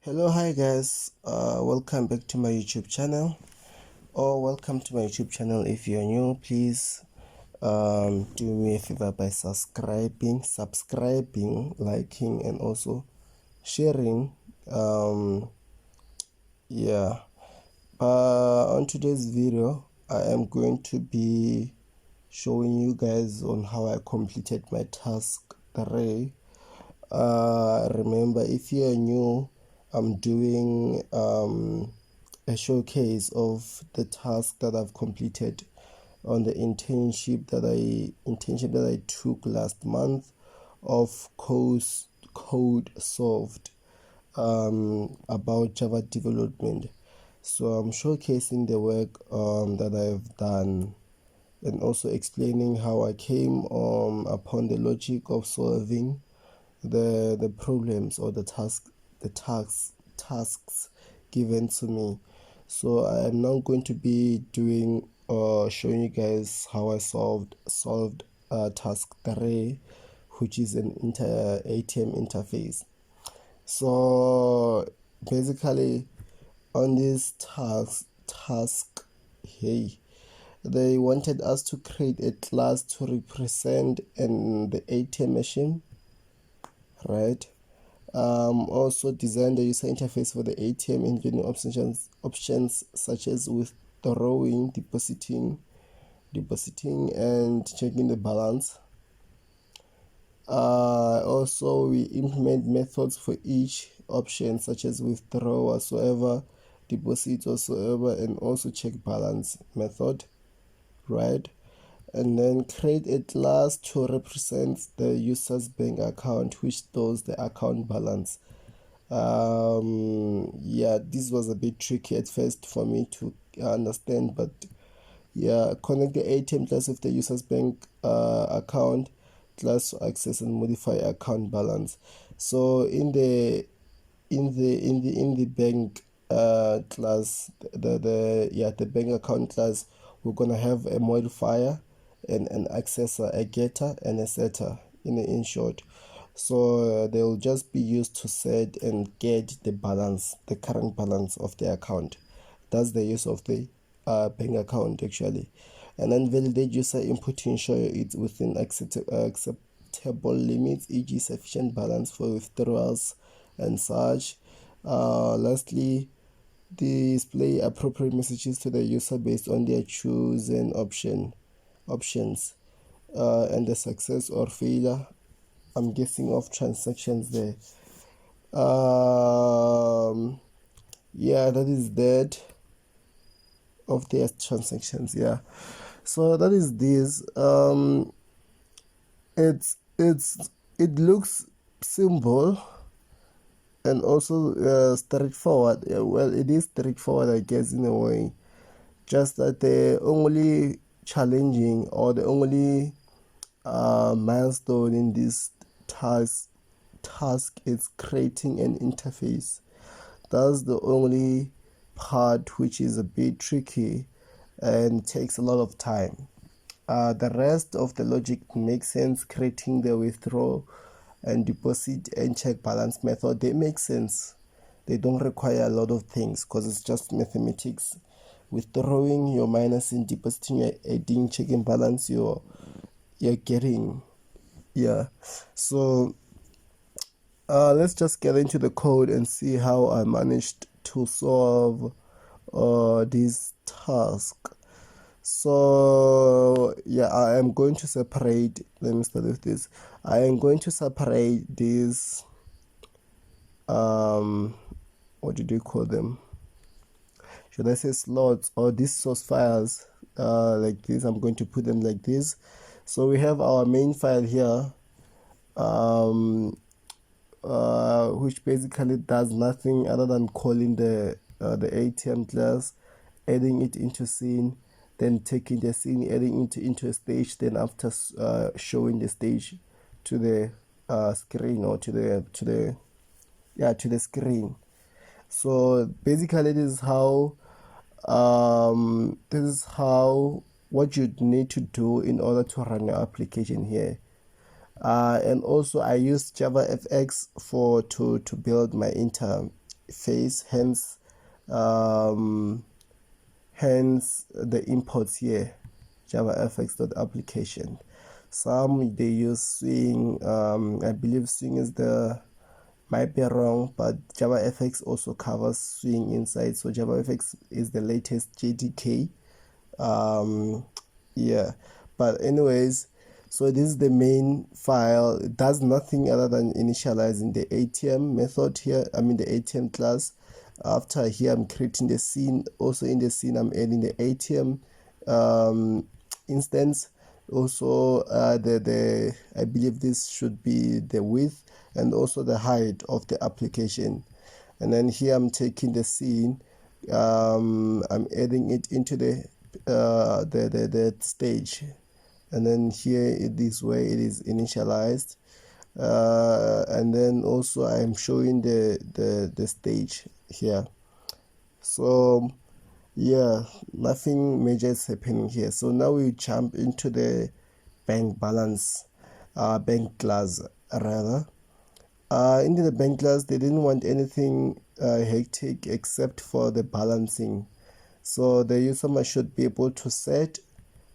Hello, hi guys, welcome back to my YouTube channel, or welcome to my YouTube channel. If you're new, please do me a favor by subscribing, liking, and also sharing. Yeah, on today's video I am going to be showing you guys on how I completed my task array. Remember, if you're new, I'm doing a showcase of the task that I've completed on the internship that I took last month of CodSoft about Java development. So I'm showcasing the work that I've done, and also explaining how I came upon the logic of solving the problems or the tasks given to me. So I am now going to be doing showing you guys how I solved task 3, which is an ATM interface. So basically on this task, hey, they wanted us to create a class to represent the ATM machine, right? Also design the user interface for the ATM, including options such as withdrawing, depositing, and checking the balance. Also, we implement methods for each option, such as withdraw whatsoever, deposit whatsoever, and also check balance method, right? And then create a class to represent the user's bank account, which stores the account balance. Yeah, this was a bit tricky at first for me to understand, but yeah, connect the ATM class with the user's bank account class to access and modify account balance. So in the bank class, the bank account class, we're gonna have a modifier and an accessor, a getter and a setter in short. So they'll just be used to set and get the balance, the current balance of the account. That's the use of the bank account actually. And then validate user input to ensure it's within acceptable limits, e.g. sufficient balance for withdrawals and such. Lastly, display appropriate messages to the user based on their chosen options and the success or failure, I'm guessing, of transactions there. Yeah, that is that of their transactions. Yeah, so that is this. It looks simple and also straightforward. Yeah, well, it is straightforward, I guess, in a way. Just that the only challenging or the only milestone in this task is creating an interface. That's the only part which is a bit tricky and takes a lot of time. The rest of the logic makes sense. Creating the withdraw and deposit and check balance method, they make sense. They don't require a lot of things because it's just mathematics. Withdrawing, you're minusing; depositing, you're adding; checking balance, you're getting. Yeah, so let's just get into the code and see how I managed to solve this task. So yeah, I am going to separate, let me start with this. I am going to separate these what do you call them, should I say slots, or these source files, like this. I'm going to put them like this. So we have our main file here, which basically does nothing other than calling the ATM class, adding it into scene, then taking the scene, adding it into a stage, then after showing the stage to the screen, or to the screen. So basically this is how what you need to do in order to run your application here. And also I used JavaFX to build my face, hence the imports here, javafx.application. Some they use swing. I believe swing is the, might be wrong, but JavaFX also covers swing inside. So JavaFX is the latest JDK. Yeah, but anyways, so this is the main file. It does nothing other than initializing the ATM method here, I mean the ATM class. After here I'm creating the scene. Also in the scene I'm adding the ATM instance. Also the I believe this should be the width and also the height of the application. And then here I'm taking the scene, I'm adding it into the stage, and then here this way it is initialized, and then also I'm showing the stage here. So yeah, nothing major is happening here. So now we jump into the bank balance, bank class rather. Into the bank class, they didn't want anything hectic except for the balancing. So the user should be able to set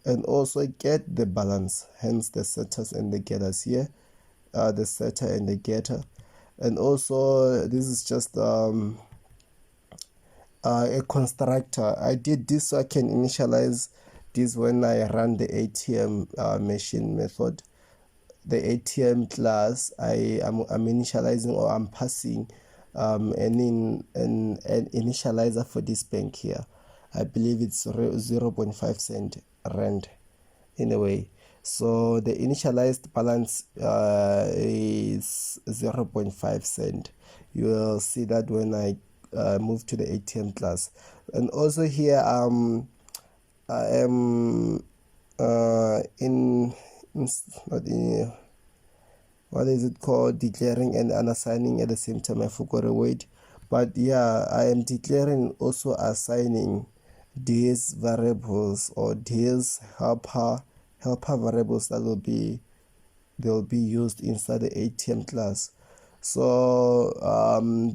and also get the balance, hence the setters and the getters here, the setter and the getter. And also this is just a constructor. I did this so I can initialize this when I run the ATM machine method. The ATM class I'm initializing, or I'm passing an initializer for this bank here. I believe it's 0.5 cent rand anyway. So the initialized balance is 0.5 cent. You will see that when I move to the ATM class. And also here I am not in, what is it called, declaring and unassigning at the same time. I forgot a word, but yeah, I am declaring also assigning these variables or these helper variables that they'll be used inside the ATM class. So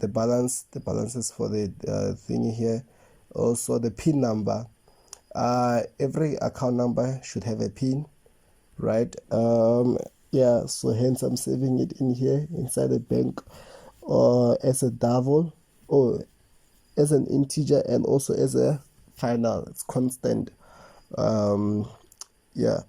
the balances for the thing here. Also the PIN number. Every account number should have a PIN, right? Yeah, so hence I'm saving it in here inside the bank, or as a double, or as an integer, and also as a final, it's constant. Yeah,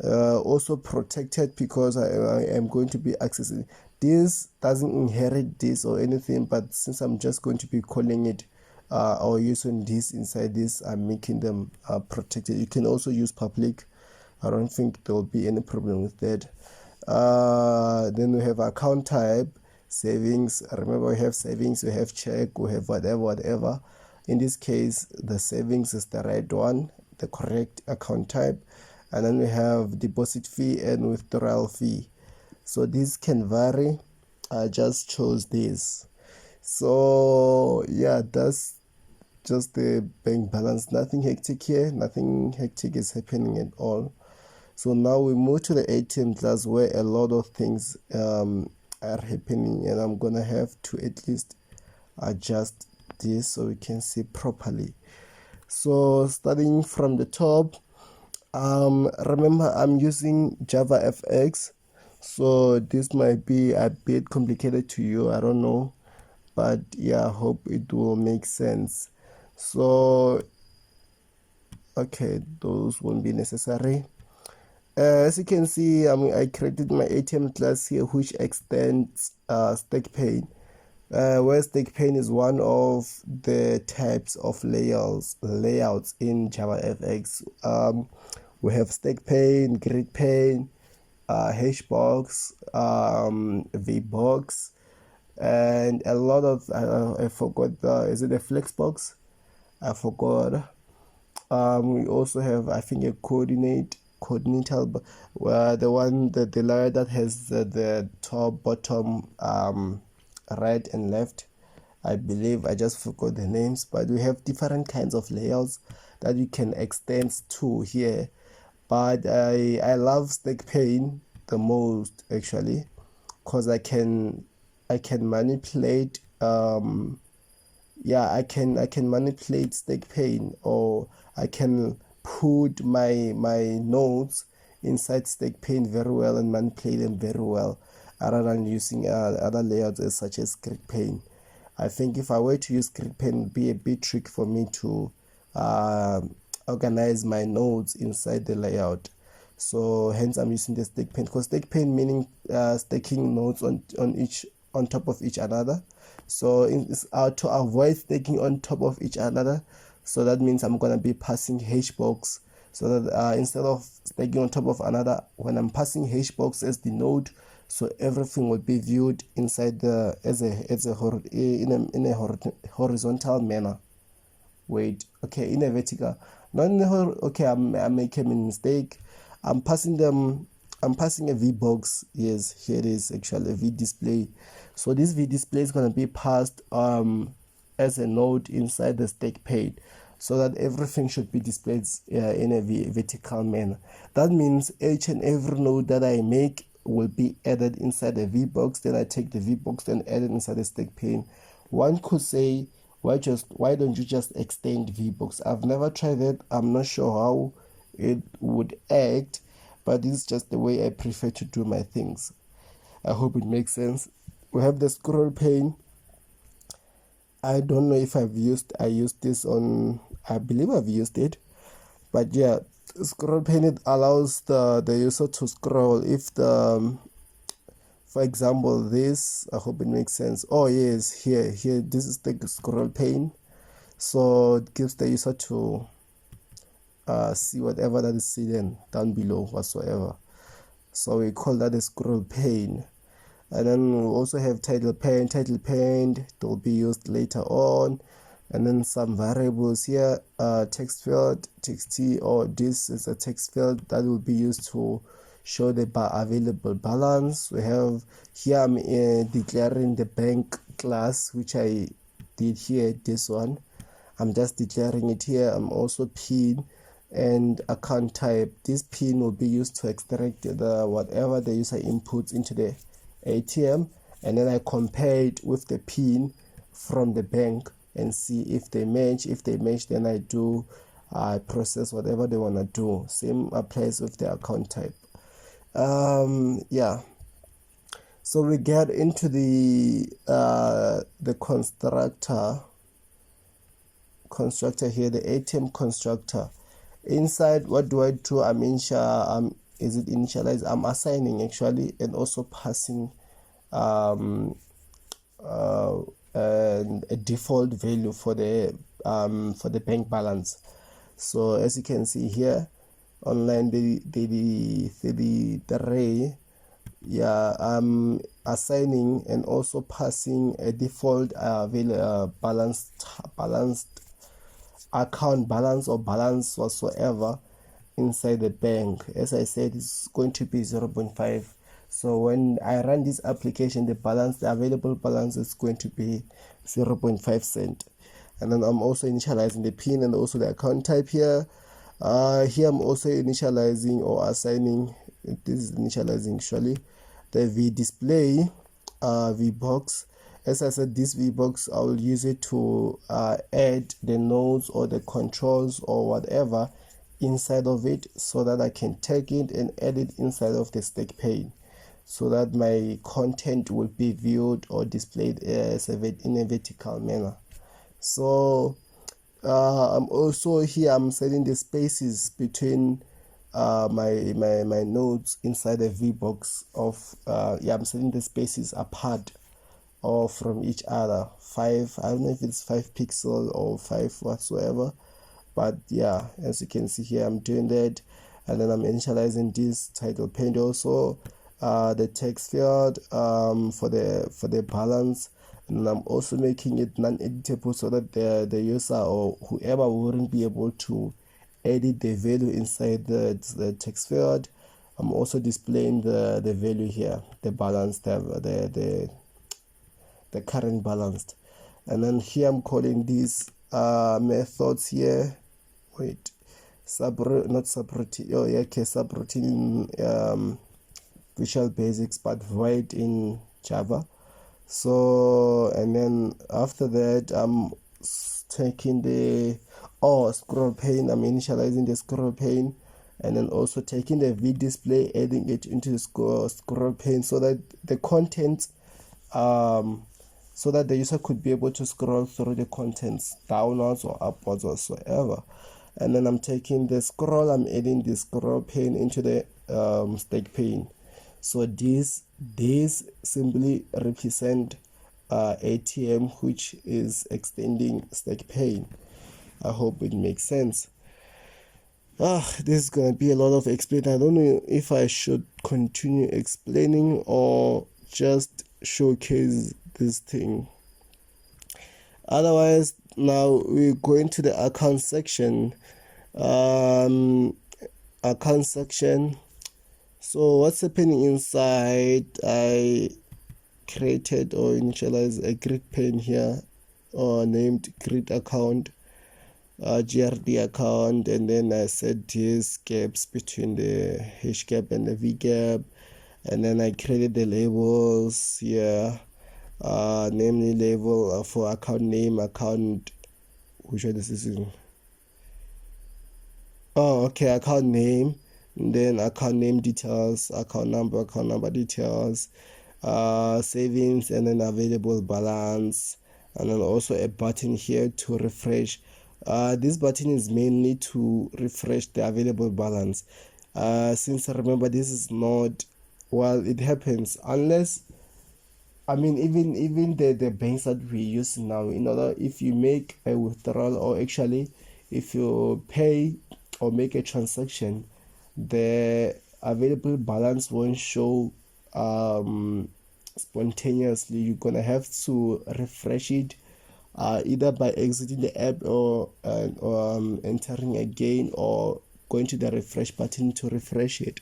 also protected because I am going to be accessing this. Doesn't inherit this or anything, but since I'm just going to be calling it or using this inside this, I'm making them protected. You can also use public. I don't think there will be any problem with that. Then we have account type, savings. Remember, we have savings, we have check, we have whatever. In this case, the savings is the right one, the correct account type. And then we have deposit fee and withdrawal fee. So these can vary. I just chose this. So yeah, that's just the bank balance. Nothing hectic here. Nothing hectic is happening at all. So now we move to the ATM class where a lot of things are happening, and I'm gonna have to at least adjust this so we can see properly. So starting from the top, remember I'm using JavaFX, so this might be a bit complicated to you, I don't know, but yeah, I hope it will make sense. So okay, those won't be necessary. As you can see, I created my ATM class here, which extends stack pane, where stack pane is one of the types of layouts in JavaFX. We have stack pane, grid pane, hashbox, vbox, and a lot of I forgot is it a flexbox? I forgot. We also have, I think, a coordinator, where the layer that has the top, bottom, right and left. I believe I just forgot the names, but we have different kinds of layouts that you can extend to here. But I love stack pane the most actually, because I can manipulate yeah, I can manipulate stake pane, or I can put my nodes inside stake pane very well and manipulate them very well, rather than using other layouts such as script pane. I think if I were to use script pane, it would be a bit tricky for me to organize my nodes inside the layout. So hence I'm using the stake pane, because stake pane meaning staking nodes on top of each another. So to avoid staking on top of each another, so that means I'm gonna be passing hashbox, so that instead of staking on top of another, when I'm passing hashbox as the node, so everything will be viewed inside the in a horizontal manner. Wait, okay, in a vertical, not in a okay, I'm making a mistake. I'm passing a VBox. Yes, here it is, actually a VDisplay. So this VDisplay is going to be passed as a node inside the stake pane, so that everything should be displayed in a vertical manner. That means each and every node that I make will be added inside the VBox. Then I take the VBox and add it inside the stake pane. One could say, why don't you just extend VBox? I've never tried that. I'm not sure how it would act, but this is just the way I prefer to do my things. I hope it makes sense. We have the scroll pane. I don't know if I used this on, I believe I've used it, but yeah, scroll pane, it allows the user to scroll. If the for example, this, I hope it makes sense. Oh yes, here this is the scroll pane, so it gives the user to see whatever that is hidden down below whatsoever. So we call that a scroll pane. And then we also have title pane. Title pane will be used later on. And then some variables here, text field, text, or this is a text field that will be used to show the available balance. We have here, I'm declaring the bank class, which I did here, this one. I'm just declaring it here. I'm also PIN and account type. This PIN will be used to extract the whatever the user inputs into the ATM, and then I compare it with the PIN from the bank and see if they match. If they match, then I do process whatever they want to do. Same applies with the account type. Yeah, so we get into the constructor here, the ATM constructor. Inside, what do I do? Is it initialized? I'm assigning actually, and also passing a default value for the bank balance. So as you can see here, online the array, yeah, I'm assigning and also passing a default balanced account balance or balance whatsoever inside the bank. As I said, it's going to be 0.5. So when I run this application, the available balance is going to be 0.5 cent. And then I'm also initializing the PIN and also the account type here. Here I'm also initializing or assigning, this is initializing actually, the VDisplay VBox. As I said, this VBox, I will use it to add the nodes or the controls or whatever inside of it, so that I can take it and add it inside of the stake pane, so that my content will be viewed or displayed in a vertical manner. So I'm also here, I'm setting the spaces between my nodes inside the VBox of I'm setting the spaces apart or from each other. 5, I don't know if it's 5 pixel or 5 whatsoever, but yeah, as you can see here, I'm doing that. And then I'm initializing this title pane, also the text field for the balance, and I'm also making it non-editable, so that the user or whoever wouldn't be able to edit the value inside the text field. I'm also displaying the value here, the balance, the current balance. And then here I'm calling these methods here, wait, subroutine Visual Basics, but void in Java. So, and then after that, I'm taking the scroll pane. I'm initializing the scroll pane, and then also taking the V display, adding it into the scroll pane so that the content so that the user could be able to scroll through the contents downwards or upwards whatsoever. And then I'm taking the scroll, I'm adding the scroll pane into the stack pane. So these simply represent ATM, which is extending stack pane. I hope it makes sense. This is gonna be a lot of explaining. I don't know if I should continue explaining or just showcase this thing. Otherwise, now we go into the account section. Account section. So what's happening inside? I created or initialized a grid pane here, or named grid account, GRD account, and then I set these gaps between the H gap and the V gap, and then I created the labels here, namely label for account name, account, which one is this in? Account name, and then account name details, account number details, savings, and then available balance, and then also a button here to refresh. This button is mainly to refresh the available balance. Since remember, this is not, well, it happens unless, I mean, even the banks that we use now, in order, if you make a withdrawal, or actually if you pay or make a transaction, the available balance won't show spontaneously. You're gonna have to refresh it, either by exiting the app, or entering again, or going to the refresh button to refresh it.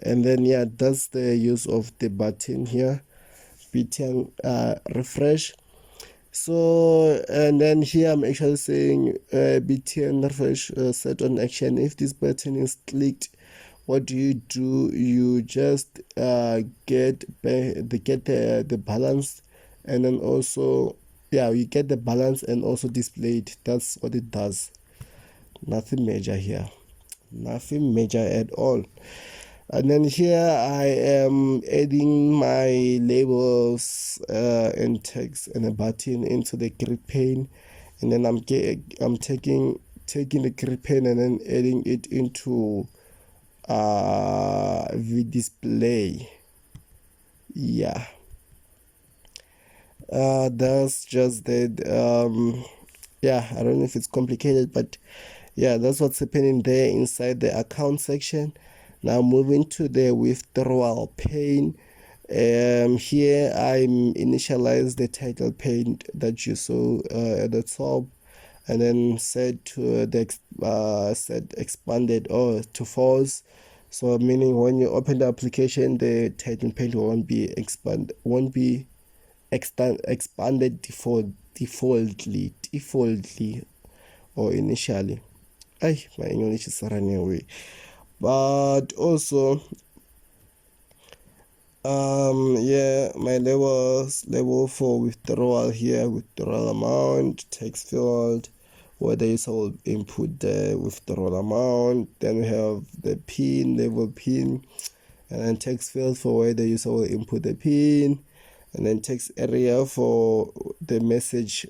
And then that's the use of the button here, btn refresh. So, and then here I'm actually saying btn refresh set on action. If this button is clicked, what do? You just get the balance, and then also you get the balance and also display it. That's what it does. Nothing major here, nothing major at all. And then here I am adding my labels and text and a button into the grid pane, and then I'm taking the grid pane and then adding it into the display. That's just that. I don't know if it's complicated, but that's what's happening there inside the account section. Now moving to the withdrawal pane. Here I'm initialize the title pane that you saw at the top, and then set to the set expanded or to false. So meaning when you open the application, the title pane won't be expanded defaultly or initially. My English is running away. But also my level for withdrawal here, withdrawal amount, text field, where the user will input the withdrawal amount. Then we have the pin, level pin, and then text field for where the user will input the pin, and then text area for the message,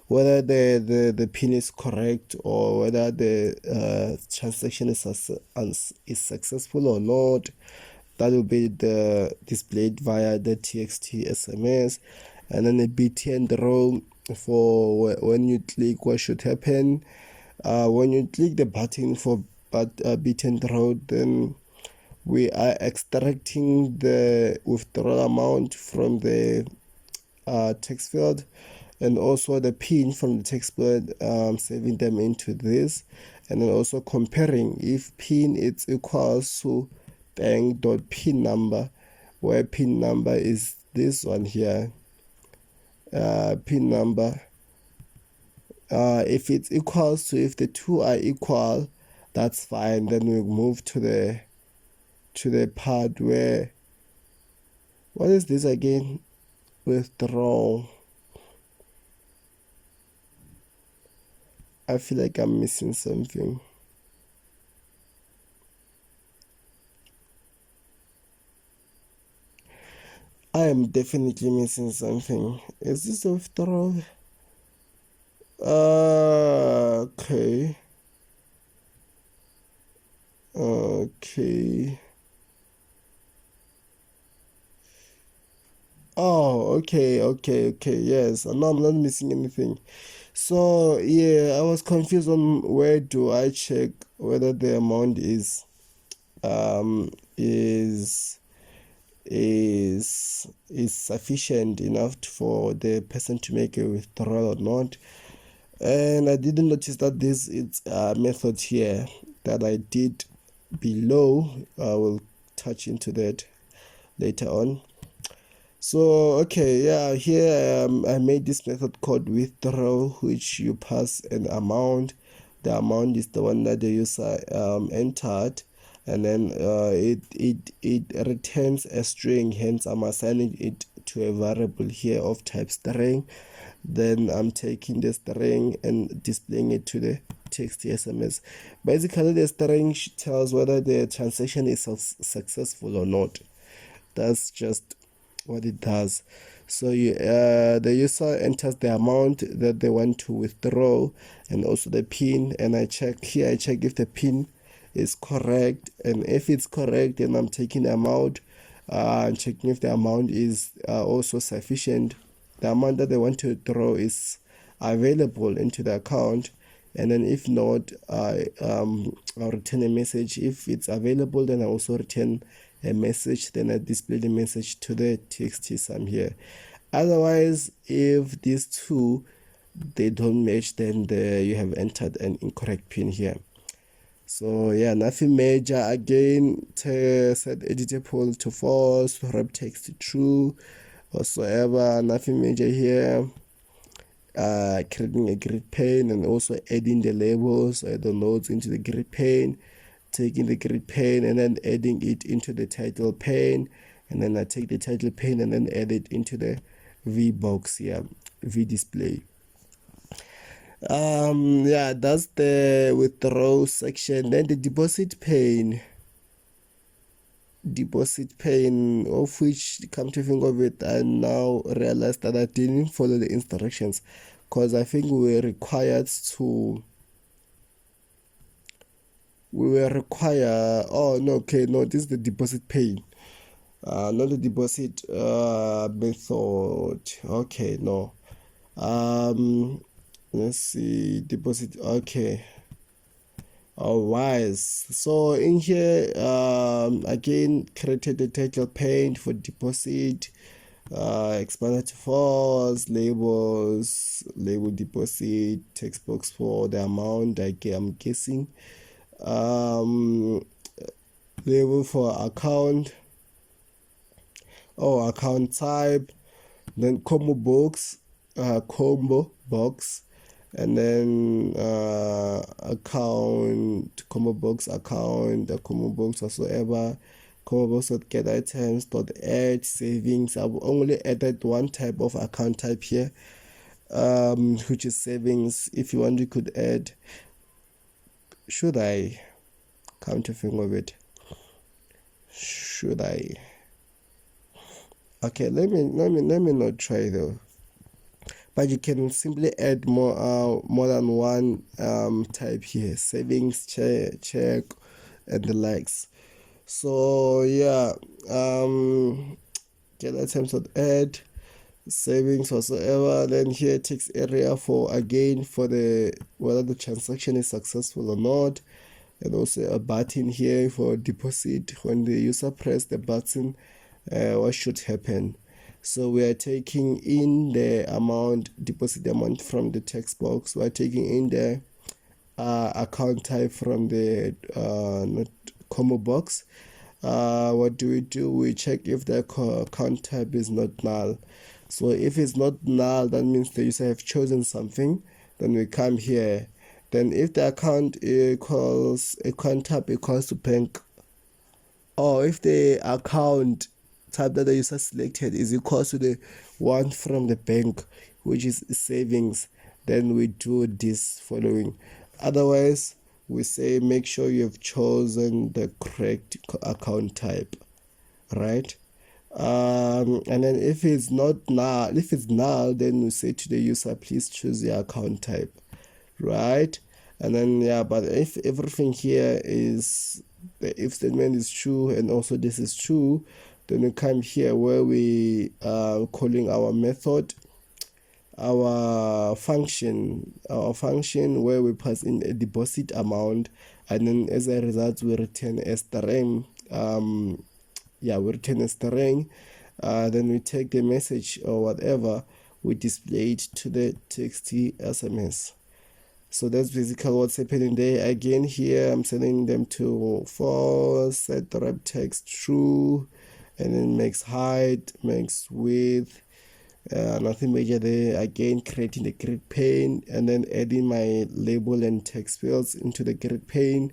whether the pin is correct, or whether the transaction is successful or not. That will be displayed via the txt SMS. And then the btn row for when you click, what should happen. When you click the button for btn row, then we are extracting the withdrawal amount from the text field, and also the pin from the text field, saving them into this, and then also comparing if pin is equals to bank.pin number, where pin number is this one here, pin number. If it's equals to, if the two are equal, that's fine. Then we move to the part where, what is this again? Withdrawal. I feel like I'm missing something. I am definitely missing something. Is this a withdrawal? Okay. Okay. Oh, okay. Yes. No, I'm not missing anything. So yeah, I was confused on where do I check whether the amount um is is sufficient enough for the person to make a withdrawal or not. And I didn't notice that this is a method here that I did below. I will touch into that later on. So okay, yeah, here I made this method called withdraw, which you pass an amount. The amount is the one that the user entered, and then it returns a string. Hence, I'm assigning it to a variable here of type string. Then I'm taking the string and displaying it to the text SMS. Basically, the string tells whether the transaction is successful or not. That's just what it does. So the user enters the amount that they want to withdraw and also the pin, and I check if the pin is correct, and if it's correct, then I'm taking the amount and checking if the amount is also sufficient. The amount that they want to withdraw is available into the account, and then if not, I'll return a message. If it's available, then I also return a message, then I display the message to the text sum here. Otherwise, if these two they don't match, then you have entered an incorrect pin here. So yeah, nothing major. Again, set editable to false, wrap text to true, whatsoever. Nothing major here. Creating a grid pane and also adding the labels or the nodes into the grid pane, taking the grid pane and then adding it into the title pane, and then I take the title pane and then add it into the V box here, V display. Yeah, that's the withdraw section. Then the deposit pane, of which, come to think of it, I now realize that I didn't follow the instructions, because I think we were required, oh no, okay, no, this is the deposit pane, not the deposit method. Okay, no, let's see, deposit. Okay. Alright, so in here, again, created the title pane for deposit, expanded to false, labels, label deposit, text box for the amount, I'm guessing, label for account, account type, then combo box, and then account, combo box, account, the combo box whatsoever, combo box dot get items dot add savings. I've only added one type of account type here, which is savings. If you want, you could add, should I, come to think of it, should I, okay, let me not try though. But you can simply add more than one type here: savings, check, and the likes. So yeah, get items of add savings whatsoever. Then here text area for, again, for the whether the transaction is successful or not, and also a button here for deposit. When the user press the button, what should happen. So we are taking in the amount, deposit amount, from the text box. We are taking in the account type from the not combo box. What do? We check if the account type is not null. So if it's not null, that means the user have chosen something. Then we come here. Then if the account type equals to bank, or if the account type that the user selected is equal to the one from the bank, which is savings, then we do this following. Otherwise, we say make sure you have chosen the correct account type, right? And then if it's null, then we say to the user, please choose your account type, right? And then but if everything here is, the if statement is true and also this is true, then we come here where we are calling our method, our function where we pass in a deposit amount, and then as a result we return a string. We return a string. Then we take the message or whatever, we display it to the TXT SMS. So that's basically what's happening there. Again, here I'm sending them to false, set the wrap text true, and then makes height, makes width, nothing major there. Again, creating the grid pane and then adding my label and text fields into the grid pane,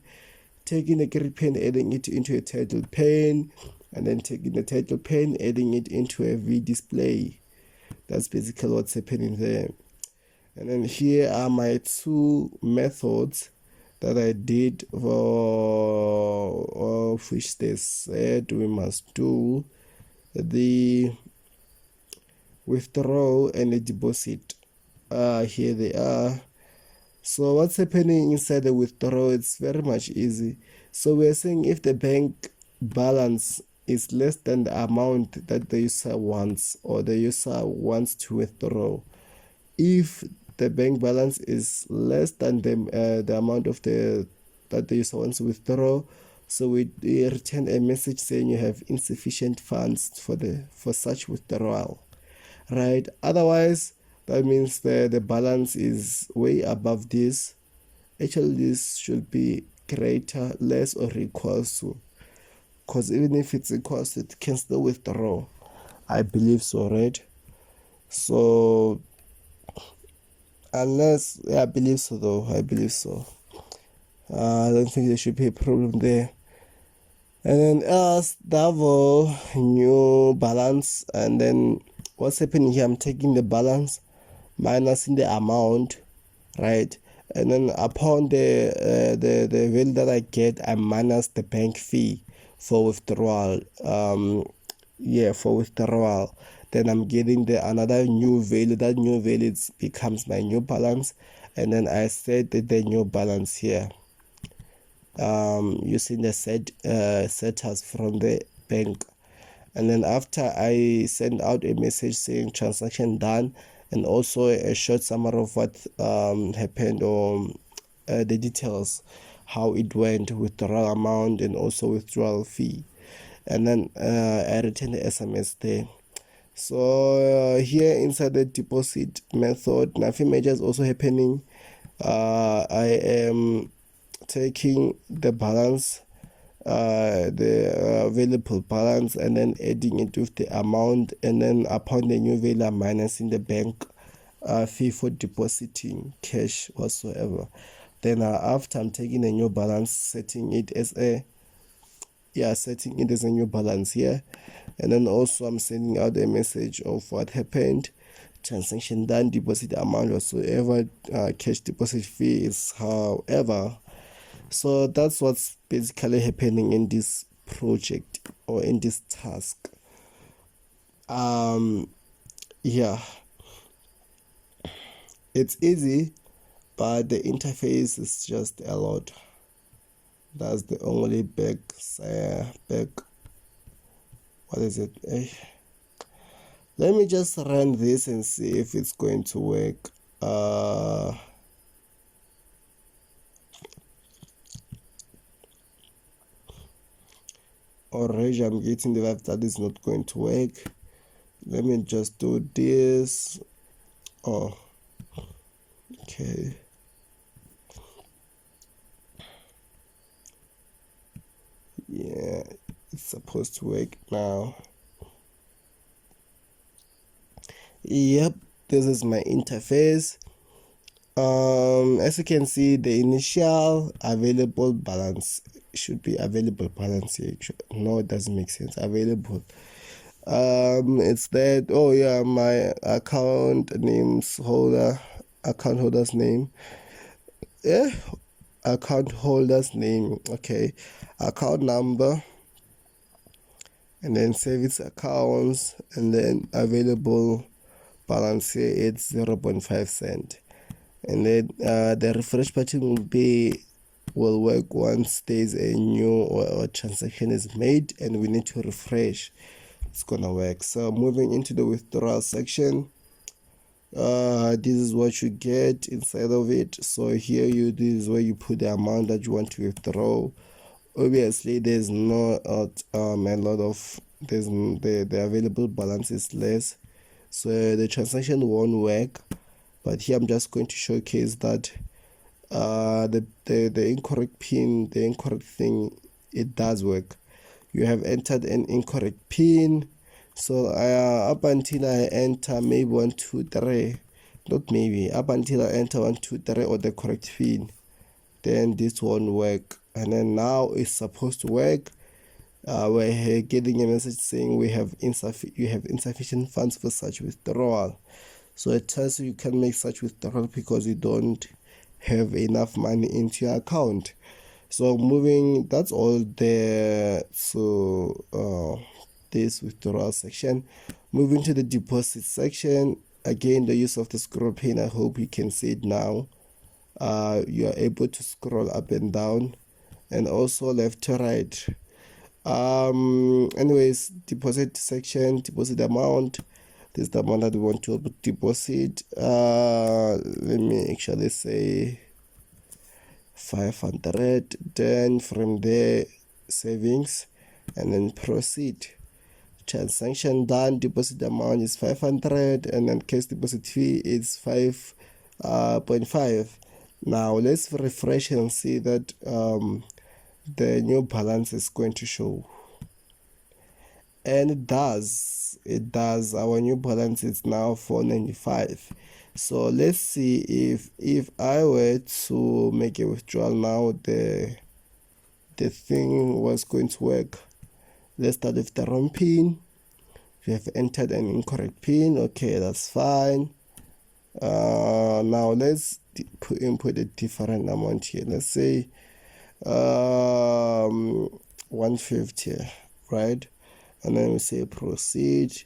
taking the grid pane, adding it into a title pane, and then taking the title pane, adding it into a V display. That's basically what's happening there. And then here are my two methods that I did for which they said we must do the withdraw and the deposit. Here they are. So what's happening inside the withdraw, it's very much easy. So we're saying if the bank balance is less than the amount that the user wants, or the user wants to withdraw. If the bank balance is less than the amount of that the user wants to withdraw, so we return a message saying you have insufficient funds for such withdrawal, right? Otherwise, that means the balance is way above this. Actually, this should be greater, less, or equals to, because even if it's equals, it can still withdraw. I believe so, right? So unless, I believe so though. I believe so. I don't think there should be a problem there. And then else double new balance, and then what's happening here, I'm taking the balance minusing the amount, right? And then upon the value that I get, I minus the bank fee for withdrawal. For withdrawal, then I'm getting another new value. That new value becomes my new balance, and then I set the new balance here using the setters from the bank. And then after I send out a message saying transaction done, and also a short summary of what happened, or the details, how it went, withdrawal amount and also withdrawal fee, and then I return the SMS there. So here inside the deposit method, nothing major is also happening. I am taking the balance, the available balance, and then adding it with the amount, and then upon the new value I'm minusing the bank fee for depositing cash whatsoever. Then after I'm taking a new balance, setting it as a new balance here, and then also I'm sending out a message of what happened, transaction done, deposit amount whatsoever, cash deposit fee is however. So that's what's basically happening in this project or in this task. It's easy, but the interface is just a lot. That's the only what is it? Let me just run this and see if it's going to work. Already I'm getting the vibe that is not going to work. Let me just do this. Oh, okay. Yeah, it's supposed to work now. Yep, this is my interface. As you can see, the initial available balance should be available balance here. No, it doesn't make sense. Available. It's that. Oh yeah, my account names holder. account holder's name. Account holder's name, okay, account number, and then service accounts, and then available balance here it's 0.5 cent. And then the refresh button will work once there's a new or transaction is made and we need to refresh. It's gonna work. So moving into the withdrawal section, this is what you get inside of it. So here this is where you put the amount that you want to withdraw. Obviously there's not a lot of the available balance is less, so the transaction won't work. But here I'm just going to showcase that the incorrect pin, the incorrect thing, it does work. You have entered an incorrect pin. So up until I enter maybe 1 2 3, not maybe, up until I enter 1 2 3 or the correct pin, then this won't work. And then now it's supposed to work. We're getting a message saying you have insufficient funds for such withdrawal. So it tells you can't make such withdrawal because you don't have enough money into your account. So that's all there. So this withdrawal section. Moving to the deposit section, again the use of the scroll pane. I hope you can see it now. You are able to scroll up and down and also left to right. Anyways, deposit section, deposit amount. This is the amount that we want to deposit. Let me actually say 500. Then from there, savings, and then proceed. Transaction done. Deposit amount is 500, and then cash deposit fee is 5.5. Now let's refresh and see that the new balance is going to show. And it does. Our new balance is now 495. So let's see if I were to make a withdrawal now, the thing was going to work. Let's start with the wrong pin. We have entered an incorrect pin. Okay, that's fine. Now let's input a different amount here. Let's say 150, right? And then we say proceed.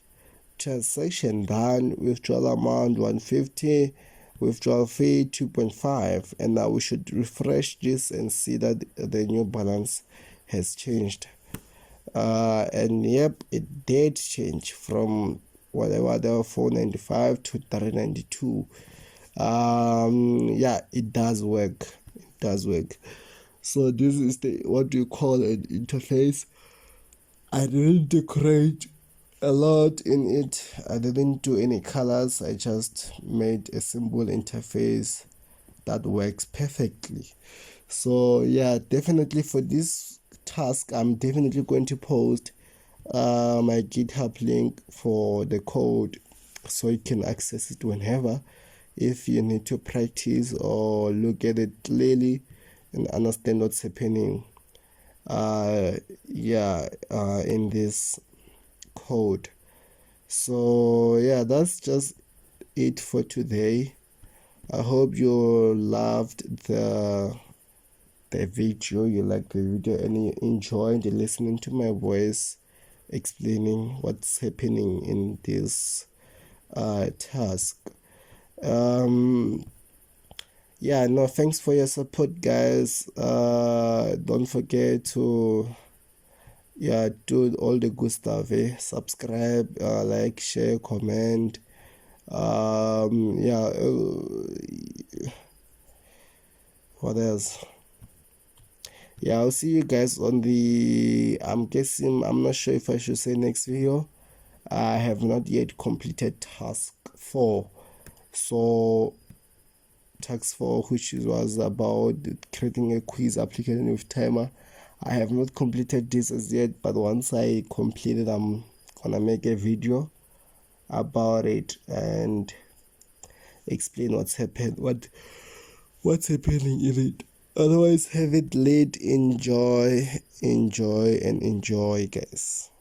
Transaction done. Withdrawal amount 150. Withdrawal fee 2.5. And now we should refresh this and see that the new balance has changed. And yep, it did change from whatever they were 495 to 392. Yeah, it does work. So this is what you call an interface. I didn't decorate a lot in it. I didn't do any colors. I just made a simple interface that works perfectly. So yeah, definitely for this task, I'm definitely going to post my GitHub link for the code so you can access it whenever, if you need to practice or look at it clearly and understand what's happening in this code. So yeah, that's just it for today. I hope you loved the video, you liked the video, and you enjoyed listening to my voice explaining what's happening in this task. Thanks for your support, guys. Don't forget to do all the good stuff, subscribe, like, share, comment. What else? I'll see you guys on the, I'm not sure if I should say next video. I have not yet completed task 4. So task 4, which was about creating a quiz application with timer, I have not completed this as yet, but once I complete it, I'm gonna make a video about it and explain what's happened, what's happening in it. Otherwise, have it late. Enjoy, guys.